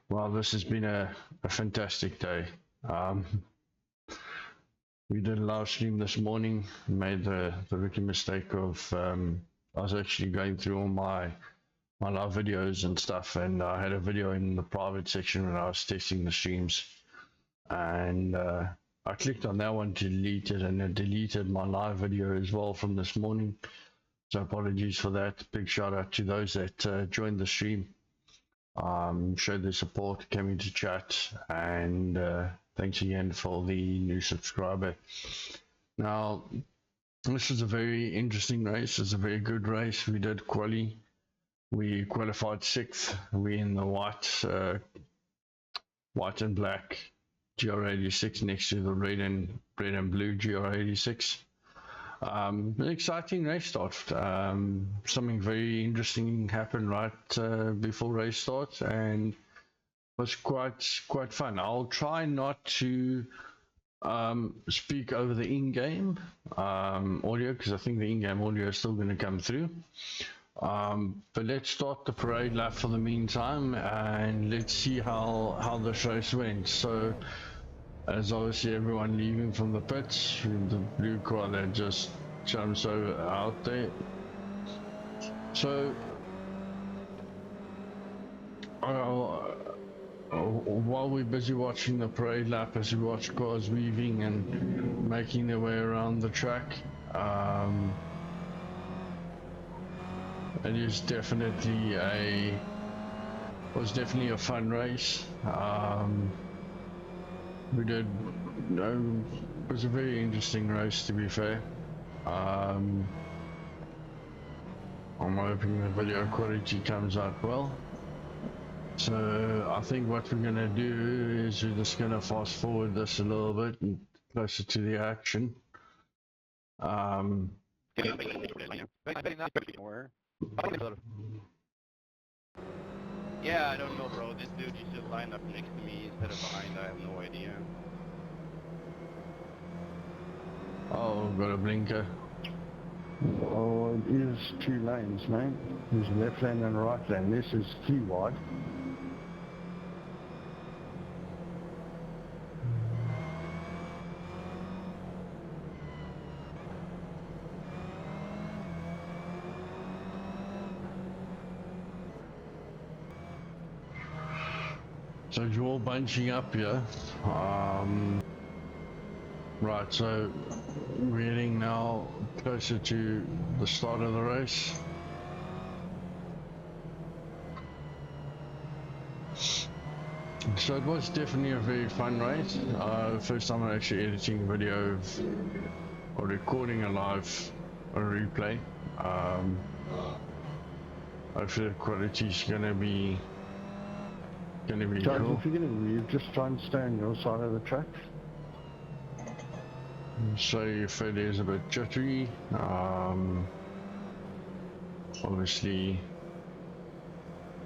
Well, this has been a fantastic day. We did a live stream this morning, made the rookie mistake of I was actually going through all my live videos and stuff, and I had a video in the private section when I was testing the streams, and I clicked on that one to delete it, and it deleted my live video as well from this morning. So apologies for that. Big shout out to those that joined the stream, showed their support, came into chat, and thanks again for the new subscriber. Now, this is a very interesting race. It's a very good race. We did quali. We qualified 6th. We in the white and black GR86 next to the red and blue GR86. An exciting race start. Something very interesting happened right before race start, and was quite fun. I'll try not to speak over the in-game audio, because I think the in-game audio is still going to come through. But let's start the parade lap for the meantime, and let's see how this race went. So, as obviously everyone leaving from the pits, the blue car that just jumps over out there. So, while we're busy watching the parade lap, as we watch cars weaving and making their way around the track, it is definitely was definitely a fun race. It was a very interesting race, to be fair. I'm hoping the video quality comes out well. So I think what we're gonna do is we're just gonna fast forward this a little bit and closer to the action. Yeah, I don't know, bro. This dude just lined up next to me instead of behind. I have no idea. Oh, got a blinker. Oh, it is 2 lanes, mate. There's left lane and right lane. This is 3 wide. So you're all bunching up here. Right, so we're heading now closer to the start of the race. So it was definitely a very fun race. First time I'm actually editing a video or recording a replay. Hopefully the quality is gonna be Guys, cool. if you're gonna weave, just try and stay on your side of the track. So your fairly is a bit jittery. Obviously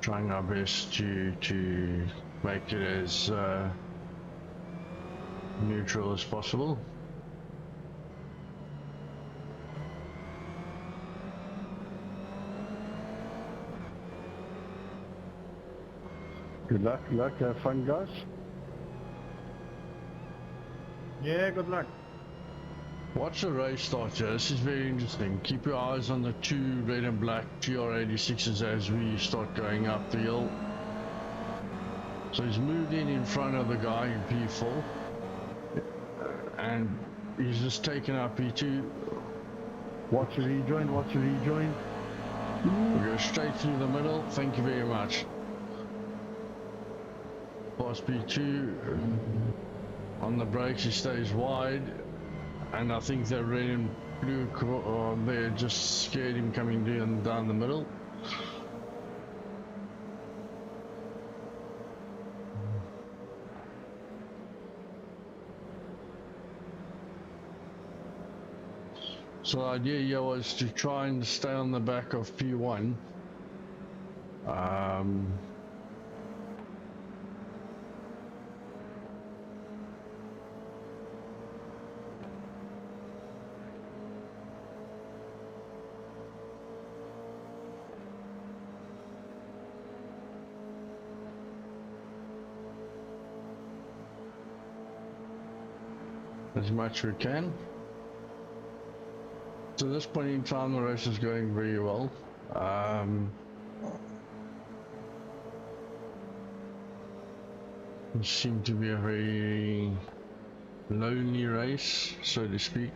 trying our best to make it as neutral as possible. Good luck, have fun, guys. Yeah, good luck. Watch the race start here. This is very interesting. Keep your eyes on the 2 red and black GR86s as we start going up the hill. So he's moved in front of the guy in P4, and he's just taken up P2. Watch the rejoin, watch the rejoin. We go straight through the middle. Thank you very much. Past P2. On the brakes he stays wide, and I think the red and blue there just scared him coming down the middle. So the idea here was to try and stay on the back of P1. as much we can. So at this point in time, the race is going very well. It seemed to be a very lonely race, so to speak.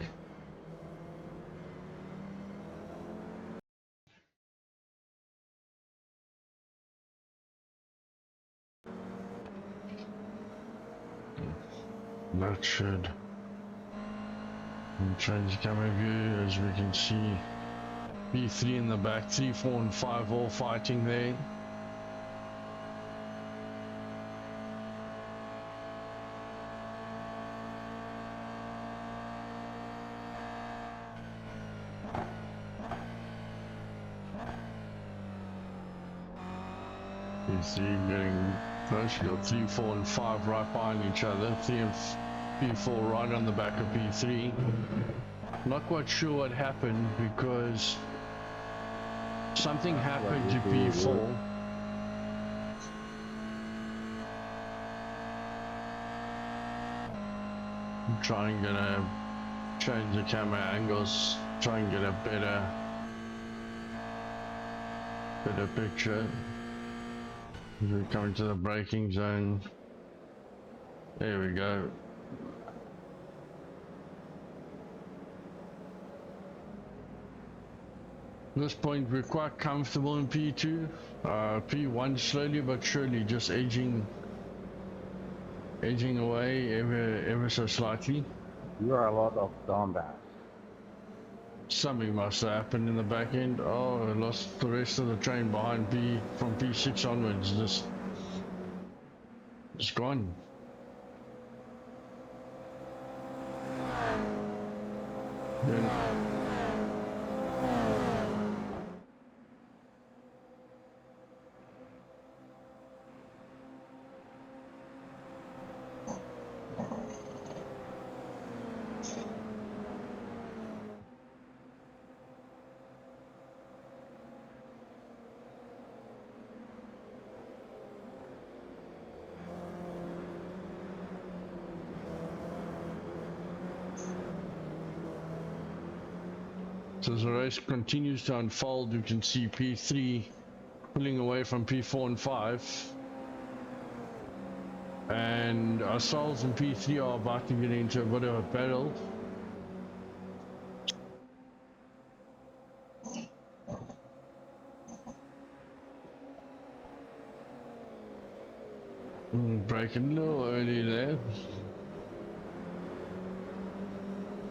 That should change the camera view, as we can see B3 in the back, 3, 4 and 5 all fighting there. B3 getting close, you got 3, 4 and 5 right behind each other, 3 and B4 right on the back of B3. Not quite sure what happened because something happened to B4. I'm trying to change the camera angles, try and get a better picture. As we come into the braking zone. There we go. At this point we're quite comfortable in P2. P1 slowly but surely just edging away ever so slightly. You are a lot of dumbass. Something must have happened in the back end. Oh, I lost the rest of the train behind P from P6 onwards. Just gone. Then, so as the race continues to unfold, you can see P3 pulling away from P4 and 5. And ourselves and P3 are about to get into a bit of a battle. Braking a little early there.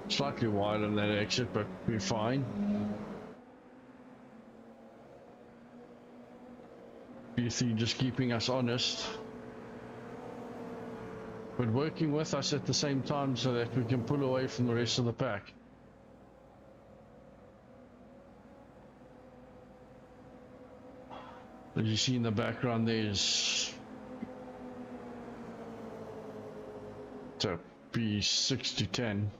Slightly wide on that exit, but we're fine. B3 just keeping us honest, but working with us at the same time so that we can pull away from the rest of the pack. As you see in the background, there's a P6 to 10.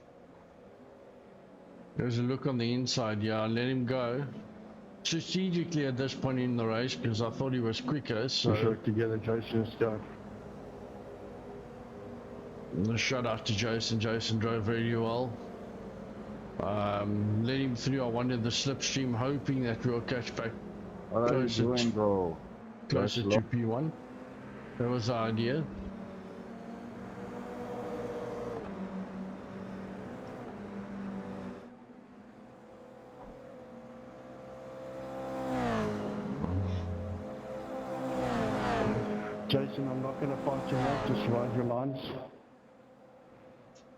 There's a look on the inside. Yeah, I let him go strategically at this point in the race because I thought he was quicker. So Let's work together, Jason and stuff. Shout out to Jason. Jason drove very well. Let him through. I wanted the slipstream, hoping that we'll catch back What are you doing, bro? closer to P1. That was the idea. Jason, I'm not going to fight you out, just ride your lines.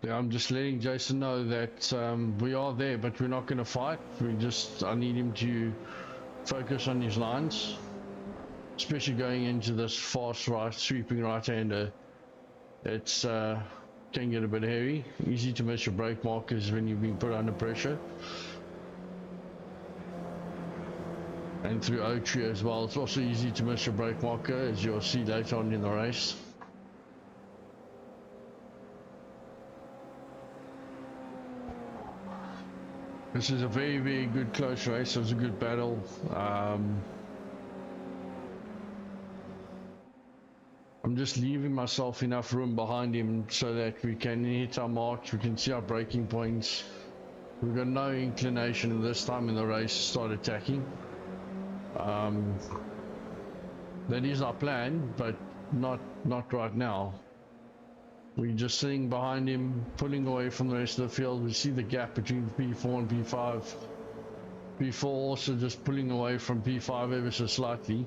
Yeah, I'm just letting Jason know that we are there, but we're not going to fight. I need him to focus on his lines, especially going into this fast right, sweeping right-hander. It's can get a bit hairy. Easy to miss your brake markers when you've been put under pressure. And through O3 as well, it's also easy to miss your brake marker, as you'll see later on in the race. This is a very, very good close race. It was a good battle. I'm just leaving myself enough room behind him so that we can hit our marks, we can see our braking points. We've got no inclination this time in the race to start attacking. That is our plan, but not right now. We're just sitting behind him, pulling away from the rest of the field. We see the gap between P4 and P5. P4 also just pulling away from P5 ever so slightly.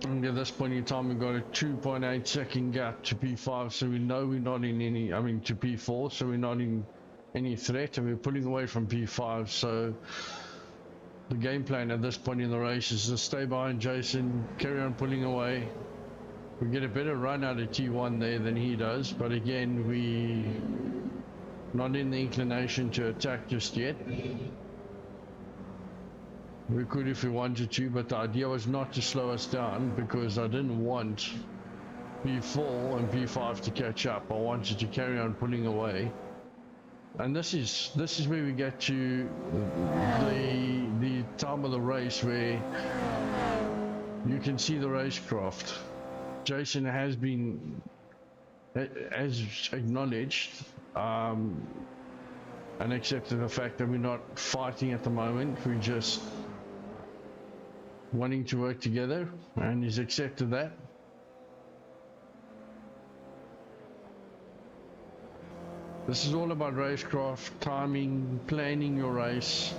And at this point in time, we've got a 2.8 second gap to P5, so we know we're not in any, I mean to P4, so we're not in any threat, and we're pulling away from P5, so the game plan at this point in the race is to stay behind Jason, carry on pulling away. We get a better run out of T1 there than he does, but again, we not in the inclination to attack just yet. We could if we wanted to, but the idea was not to slow us down because I didn't want P4 and P5 to catch up. I wanted to carry on pulling away. And this is where we get to the time of the race where you can see the racecraft. Jason has acknowledged and accepted the fact that we're not fighting at the moment. We're just wanting to work together, and he's accepted that. This is all about racecraft, timing, planning your race.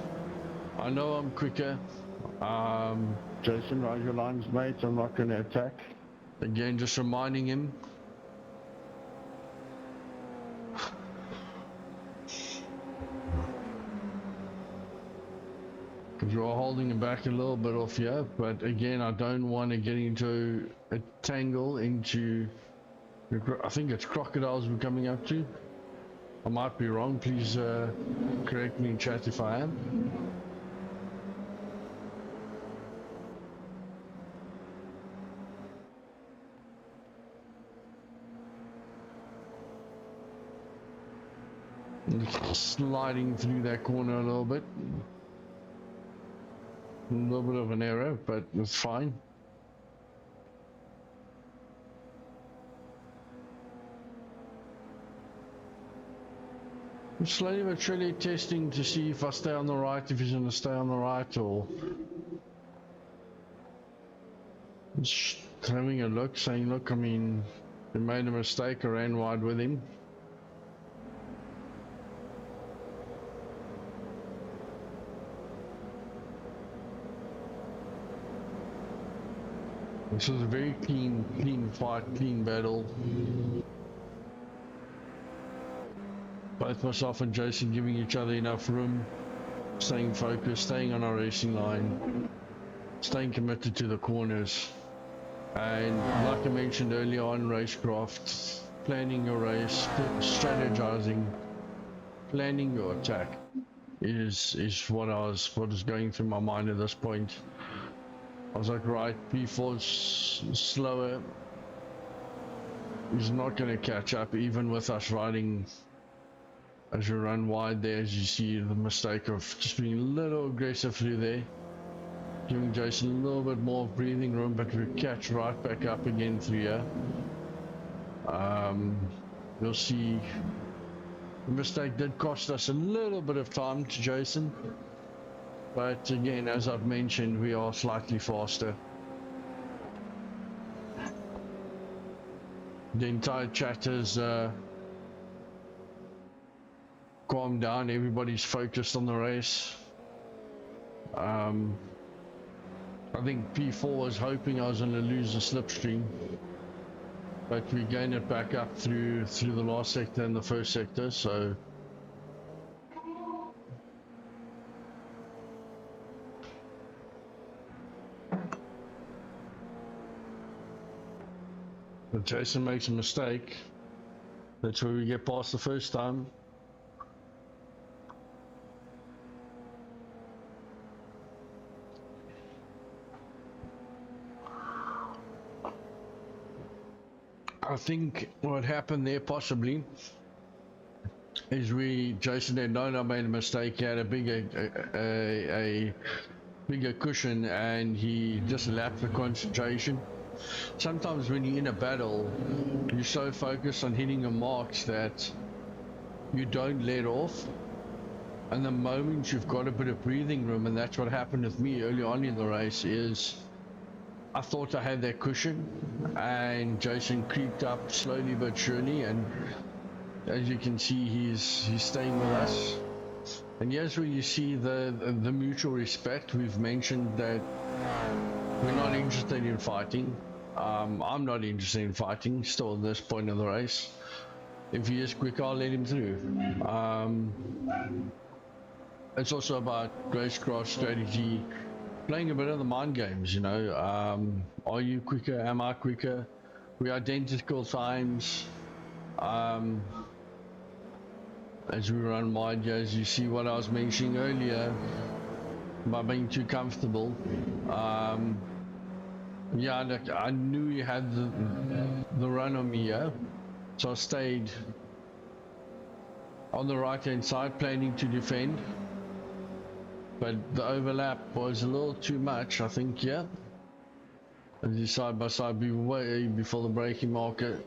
I know I'm quicker. Jason, rise your lines, mate. I'm not going to attack. Again, just reminding him. Because we're holding him back a little bit off here, but again, I don't want to get into a tangle into, I think it's crocodiles we're coming up to. I might be wrong, please correct me in chat if I am. Sliding through that corner a little bit. A little bit of an error, but it's fine. I'm slowly but surely testing to see if I stay on the right, if he's going to stay on the right, or just having a look, saying, look, I mean, we made a mistake, I ran wide with him. This was a very clean fight, clean battle. Both myself and Jason giving each other enough room, staying focused, staying on our racing line, staying committed to the corners. And like I mentioned earlier on, racecraft, planning your race, strategizing, planning your attack is what is going through my mind at this point. I was like, right, P4's slower. He's not going to catch up, even with us riding as you run wide there. As you see the mistake of just being a little aggressive through there, giving Jason a little bit more breathing room, but we catch right back up again through here. You'll see the mistake did cost us a little bit of time to Jason. But again, as I've mentioned, we are slightly faster. The entire chat has calmed down. Everybody's focused on the race. I think P4 was hoping I was going to lose the slipstream, but we gained it back up through the last sector and the first sector. So. But Jason makes a mistake. That's where we get past the first time. I think what happened there possibly is Jason had known I made a mistake. He had a bigger cushion, and he just lacked the concentration. Sometimes when you're in a battle, you're so focused on hitting your marks that you don't let off. And the moment you've got a bit of breathing room, and that's what happened with me early on in the race, is I thought I had that cushion, and Jason creeped up slowly but surely, and as you can see, he's staying with us. And here's where you see the mutual respect. We've mentioned that we're not interested in fighting. I'm not interested in fighting still at this point of the race. If he is quick, I'll let him through. It's also about racecraft strategy, playing a bit of the mind games, you know. Are you quicker? Am I quicker? We're identical times. As we run wide, as you see what I was mentioning earlier about being too comfortable. Yeah, look, I knew he had the run on me here, so I stayed on the right hand side planning to defend, but the overlap was a little too much, I think. Yeah, and the side by side be way before the braking marker.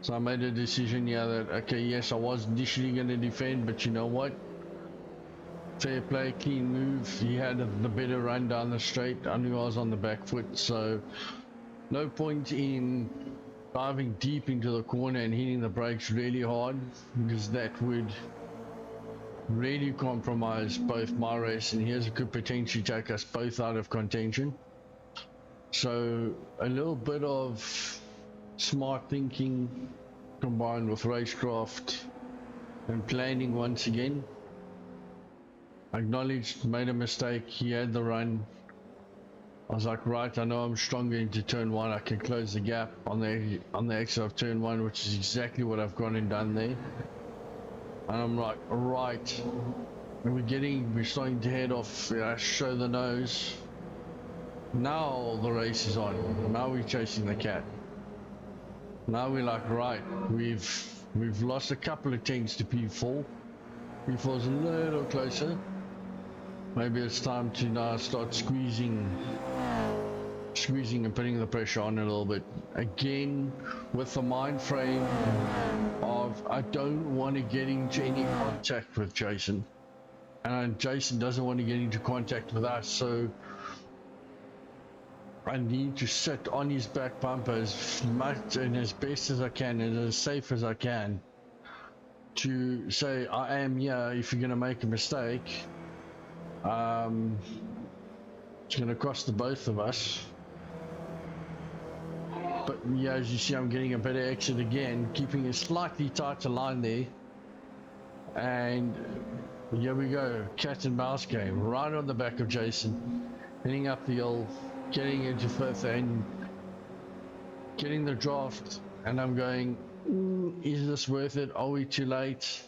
So I made a decision here that, okay, yes, I was initially going to defend, but you know what? Fair play, clean move. He had the better run down the straight. I knew I was on the back foot, so no point in diving deep into the corner and hitting the brakes really hard, because that would really compromise both my race and his. It could potentially take us both out of contention. So a little bit of smart thinking combined with racecraft and planning once again. Acknowledged, made a mistake. He had the run. I was like, right, I know I'm stronger into turn one. I can close the gap on the exit of turn one, which is exactly what I've gone and done there. And I'm like, right, we're starting to head off. Show the nose. Now the race is on. Now we're chasing the cat. Now we're like, right, we've lost a couple of tenths to P4. P4's a little closer. Maybe it's time to now start squeezing and putting the pressure on a little bit. Again, with the mind frame of I don't want to get into any contact with Jason, and Jason doesn't want to get into contact with us, so I need to sit on his back bumper as much and as best as I can and as safe as I can to say I am here if you're going to make a mistake. It's going to cost the both of us. But yeah, as you see, I'm getting a better exit again, keeping a slightly tighter line there. And here we go, cat and mouse game, right on the back of Jason, heading up the hill, getting into fifth and getting the draft. And I'm going, is this worth it? Are we too late?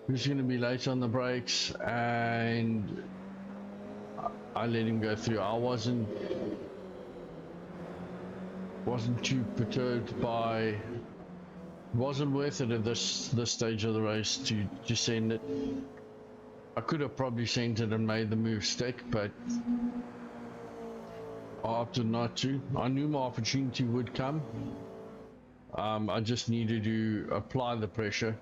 Who's going to be late on the brakes? And I let him go through. I wasn't too perturbed by. Wasn't worth it at this stage of the race to send it. I could have probably sent it and made the move stick, but I opted not to. I knew my opportunity would come. I just needed to apply the pressure.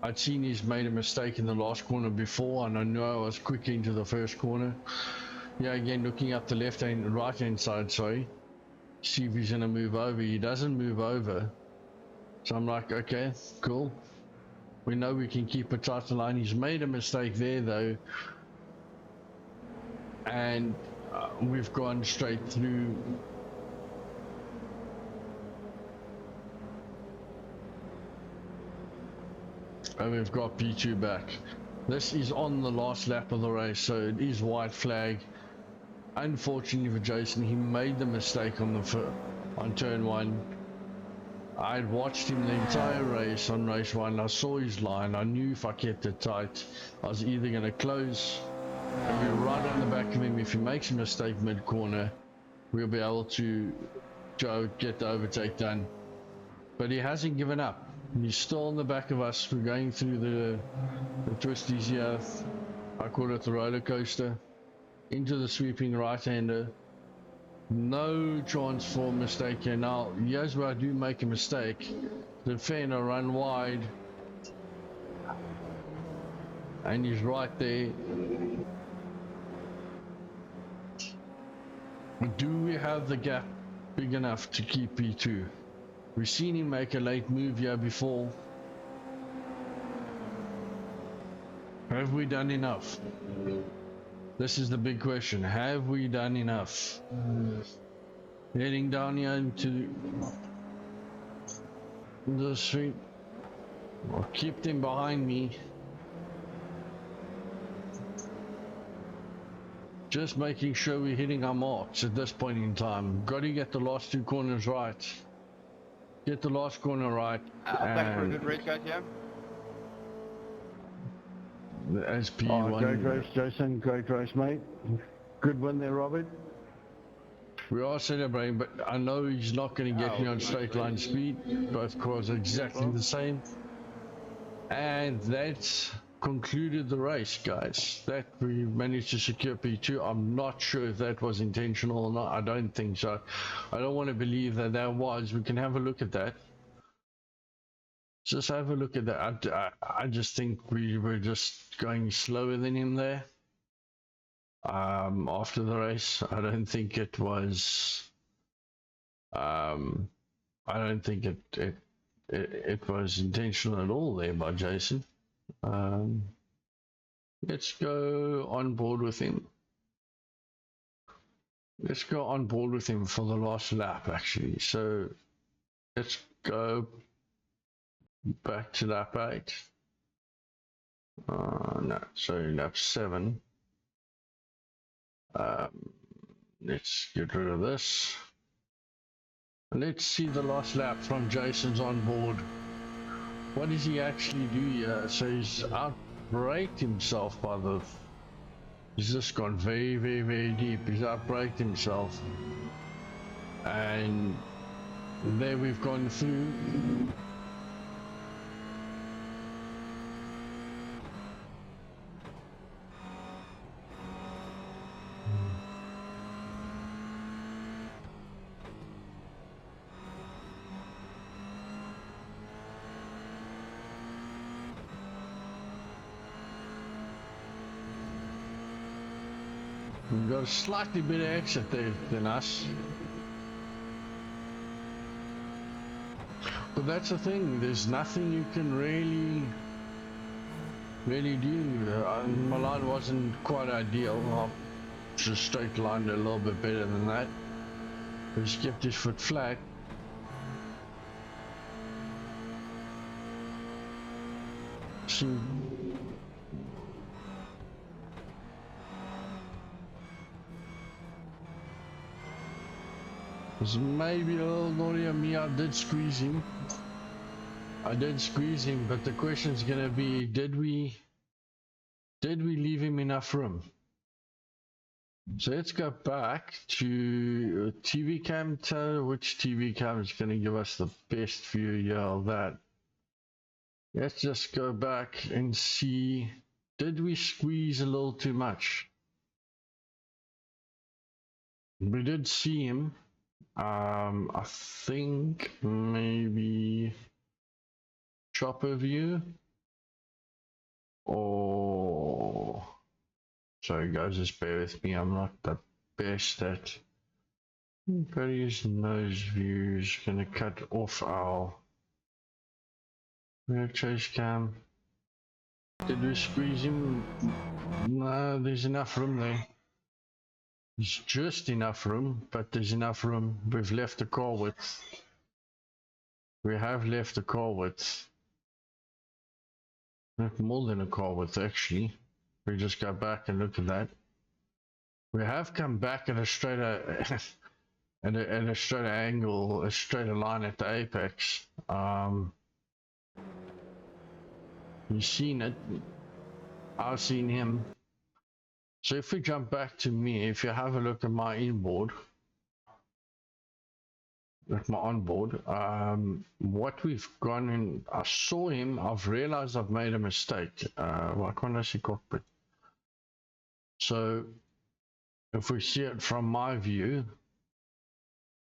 I'd seen he's made a mistake in the last corner before, and I knew I was quick into the first corner. Yeah, again, looking up the right hand side, sorry. See if he's gonna move over. He doesn't move over. So I'm like, okay, cool. We know we can keep a tighter line. He's made a mistake there though. And we've gone straight through. And we've got P2 back. This is on the last lap of the race, so it is white flag. Unfortunately for Jason, he made the mistake on turn one. I'd watched him the entire race on race one. I saw his line. I knew if I kept it tight, I was either going to close and be right on the back of him. If he makes a mistake mid-corner, we'll be able to get the overtake done. But he hasn't given up. He's still in the back of us. We're going through the twisties here. I call it the roller coaster. Into the sweeping right-hander. No chance for a mistake here. Now, here's where I do make a mistake. The fender run wide. And he's right there. Do we have the gap big enough to keep P2? We've seen him make a late move here before. Have we done enough? This is the big question. Have we done enough? Heading down here into the street. I'll keep them behind me. Just making sure we're hitting our marks at this point in time. Got to get the last two corners right. Get the last corner right. Back for a good race, guys, yeah? The SP1. Oh, great race, Jason. Great race, mate. Good win there, Robert. We are celebrating, but I know he's not going to get me on straight line speed. Both cars are exactly the same. And that's concluded the race, guys. That we managed to secure P2. I'm not sure if that was intentional or not. I don't think so. I don't want to believe that that was. We can have a look at that. Just have a look at that. I just think we were just going slower than him there. After the race, I don't think it was. I don't think it was intentional at all there by Jason. Let's go on board with him. Let's go on board with him for the last lap, actually. So let's go back to lap 8. No, sorry, lap 7. Let's get rid of this. Let's see the last lap from Jason's on board. What does he actually do here? So he's outbraked himself by the... He's just gone very, very, very deep. He's outbraked himself. And there we've gone through. We've got a slightly better exit there than us. But that's the thing, there's nothing you can really do. My line wasn't quite ideal. I just straight lined it a little bit better than that. We just kept his foot flat. See. Was maybe a little naughty of me. I did squeeze him, but the question's gonna be, did we leave him enough room? So let's go back to TV cam tow. Which TV cam is gonna give us the best view here of that? Let's just go back and see, did we squeeze a little too much? We did see him. I think maybe chopper view, or sorry guys, just bear with me, I'm not the best at various nose views. Gonna cut off our rear chase cam. Did we squeeze him? No, there's enough room there. There's just enough room, but there's enough room. We've left the car width. We have left the car width. Not more than a car width, actually. We just go back and look at that. We have come back at a straighter, at a straighter angle, a straighter line at the apex. You've seen it. I've seen him. So if we jump back to me, if you have a look at my inboard, at my onboard. What we've gone in, I saw him, I've realized I've made a mistake. Why can't I see cockpit? So if we see it from my view,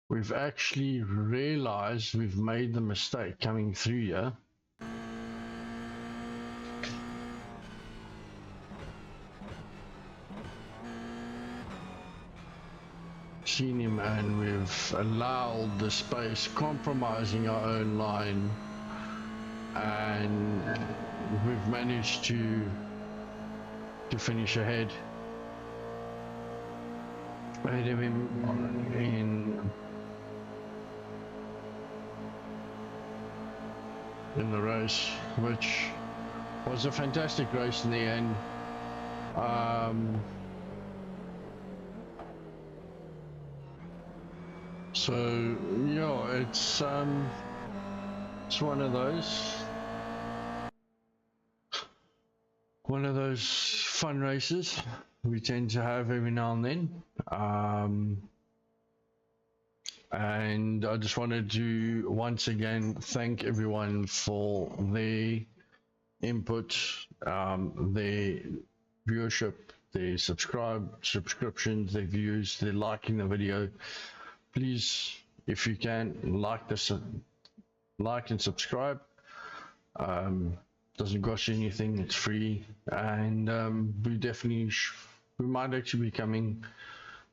we've actually realized we've made the mistake coming through here. Seen him, and we've allowed the space, compromising our own line, and we've managed to finish ahead of him in the race, which was a fantastic race in the end. So yeah, it's one of those fun races we tend to have every now and then. And I just wanted to once again thank everyone for their input, their viewership, their subscriptions, their views, their liking the video. Please, if you can, like and subscribe. Doesn't cost you anything, it's free, and we might actually be coming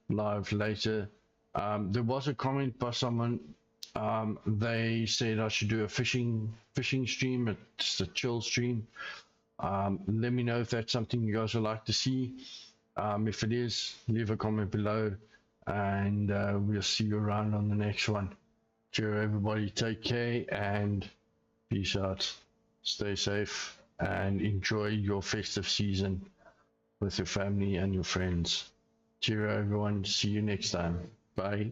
live later. There was a comment by someone, they said I should do a fishing stream, just a chill stream. Let me know if that's something you guys would like to see. If it is, leave a comment below, and we'll see you around on the next one. Cheers everybody, take care and peace out. Stay safe and enjoy your festive season with your family and your friends. Cheers everyone, see you next time. Bye.